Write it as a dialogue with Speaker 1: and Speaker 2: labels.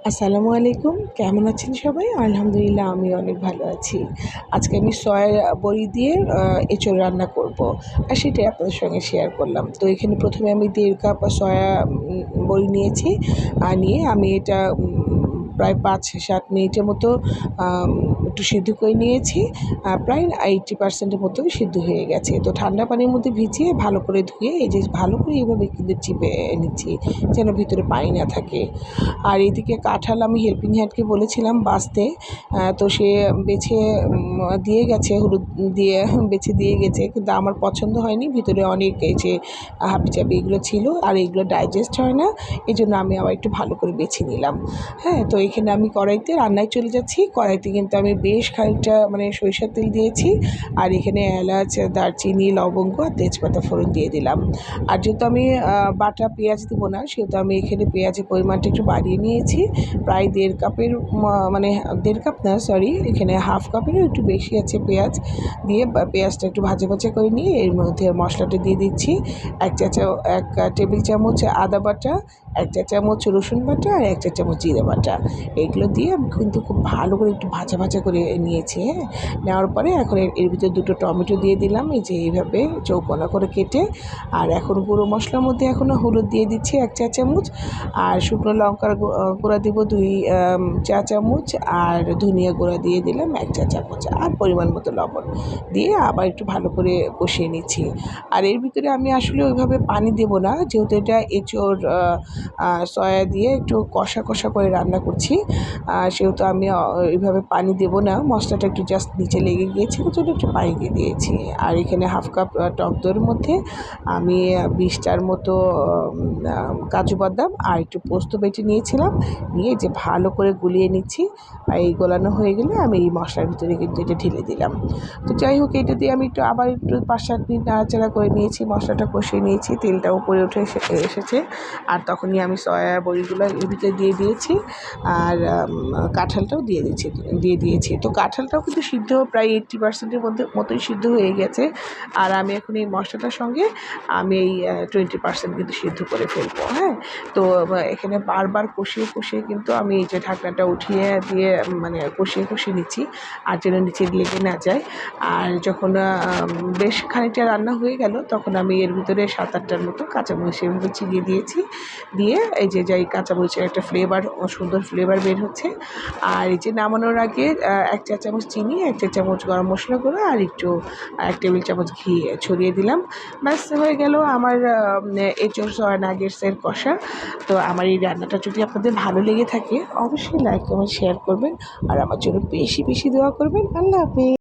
Speaker 1: আসসালামু আলাইকুম। কেমন আছেন সবাই? আলহামদুলিল্লাহ আমি অনেক ভালো আছি। আজকে আমি সয়া বড়ি দিয়ে এঁচোড় রান্না করব। আর সেটাই আপনাদের সঙ্গে শেয়ার করলাম। তো এখানে ১ম এ আমি ১.৫ কাপ সয়া বড়ি নিয়েছি। নিয়ে আমি এটা প্রায় ৫-৭ মিনিটের মতো আম একটু সিদ্ধ করে নিয়েছি। প্রায় 80% এর মতো সিদ্ধ হয়ে গেছে। তো ঠান্ডা পানির মধ্যে ভিজিয়ে ভালো করে ধুয়ে এই যে ভালো করে এভাবে কিন্তু চিপে নিচ্ছি, যেন ভিতরে পানি না থাকে। আর এদিকে কাঁঠাল আমি হেল্পিং হ্যান্ডকে বলেছিলাম বাছতে। তো সে বেছে দিয়ে গেছে, হলুদ দিয়ে বেছে দিয়ে গেছে। কিন্তু আমার পছন্দ হয়নি। ভিতরে অনেক এই যে হাবিজাবি এগুলো ছিল, আর এগুলো ডাইজেস্ট হয় না। এজন্য আমি আবার একটু ভালো করে বেছে নিলাম। হ্যাঁ? তো এখানে আমি কড়াইতে রান্নায় চলে যাচ্ছি। কড়াইতে কিন্তু আমি বেশ খানিকটা সরিষার তেল দিয়েছি। আর এখানে এলাচ, দারচিনি, লবঙ্গ আর তেজপাতা ফোড়ন দিয়ে দিলাম। আর যেহেতু আমি বাটা পেঁয়াজ দেবো না, সেহেতু আমি এখানে পেঁয়াজের পরিমাণটা একটু বাড়িয়ে নিয়েছি। প্রায় ১.৫ কাপের ১.৫ কাপ না, সরি, এখানে 1/2 কাপেরও একটু বেশি আছে পেঁয়াজ। দিয়ে পেঁয়াজটা একটু ভাজা ভাজা করে নিয়ে এর মধ্যে মশলাটা দিয়ে দিচ্ছি। ১ টেবিল চামচ আদা বাটা, ১ চা চামচ রসুন বাটা আর ১ চা চামচ জিরে বাটা। এগুলো দিয়ে আমি কিন্তু খুব ভালো করে একটু ভাজা ভাজা করে নিয়েছি, হ্যাঁ? নেওয়ার পরে এখন এর ভিতরে ২ টো টমেটো দিয়ে দিলাম, এই যে এইভাবে চৌকোনা করে কেটে। আর এখন গুঁড়ো মশলার মধ্যে এখনও হলুদ দিয়ে দিচ্ছি ১ চা চামচ। আর শুকনো লঙ্কার গুঁড়া দিব ২ চা চামচ। আর ধনিয়া গুঁড়া দিয়ে দিলাম ১ চা চামচ। আর পরিমাণ মতো লবণ দিয়ে আবার একটু ভালো করে কষিয়ে নিচ্ছি। আর এর ভিতরে আমি আসলে ওইভাবে পানি দেব না, যেহেতু এটা এঁচোড় সয়া দিয়ে একটু কষা কষা করে রান্না করছি। সেহেতু আমি ওইভাবে পানি দেব না। মশলাটা একটু জাস্ট নিচে লেগে গিয়েছিল, ওই জন্য একটু পানি দিয়ে দিয়েছি। আর এখানে 1/2 কাপ টক দইয়ের মধ্যে আমি ২০ টার মতো কাজু বাদাম আর একটু পোস্ত বেটে নিয়েছিলাম। নিয়ে যে ভালো করে গুলিয়ে নিচ্ছি। আর এই গোলানো হয়ে গেলে আমি এই মশলার ভিতরে কিন্তু এটা ঢেলে দিলাম। তো যাই হোক, এটা দিয়ে আমি আবার একটু ৫-৭ মিনিট নাড়াচাড়া করে নিয়েছি। মশলাটা কষিয়ে নিয়েছি। তেলটা উপরে উঠে এসেছে। আর তখনই আমি সয়া বড়িগুলো এর ভিতরে দিয়ে দিয়েছি। আর কাঁঠালটাও দিয়ে দিয়েছি। তো কাঁঠালটাও কিন্তু সিদ্ধ প্রায় 80% এর মতোই সিদ্ধ হয়ে গেছে। আর আমি এখন এই মশলাটার সঙ্গে আমি এই 20% কিন্তু সিদ্ধ করে ফেলবো, হ্যাঁ? তো এখানে বারবার কষিয়ে কষিয়ে কিন্তু আমি এই যে ঢাকনাটা উঠিয়ে দিয়ে কষিয়ে নিচ্ছি, আর যেন নিচে লেগে না যায়। আর যখন বেশ খানিকটা রান্না হয়ে গেল, তখন আমি এর ভিতরে ৭-৮টার মতো কাঁচামরিচ এভাবে চিরিয়ে দিয়েছি। দিয়ে এই যে কাঁচামরিচের একটা সুন্দর ফ্লেভার বের হচ্ছে। আর এই যে নামানোর আগে ১ চা চামচ চিনি, ১ চা চামচ গরম মশলা গুঁড়ো আর একটু ১ টেবিল চামচ ঘি ছড়িয়ে দিলাম। ব্যাস হয়ে গেল আমার এঁচোড় সয়া নাগেটসের কষা। তো আমার এই রান্নাটা যদি আপনাদের ভালো লেগে থাকে, অবশ্যই লাইক, কমেন্ট, শেয়ার করবেন। আর আমার জন্য বেশি বেশি দোয়া করবেন। আল্লাহ হাফেজ।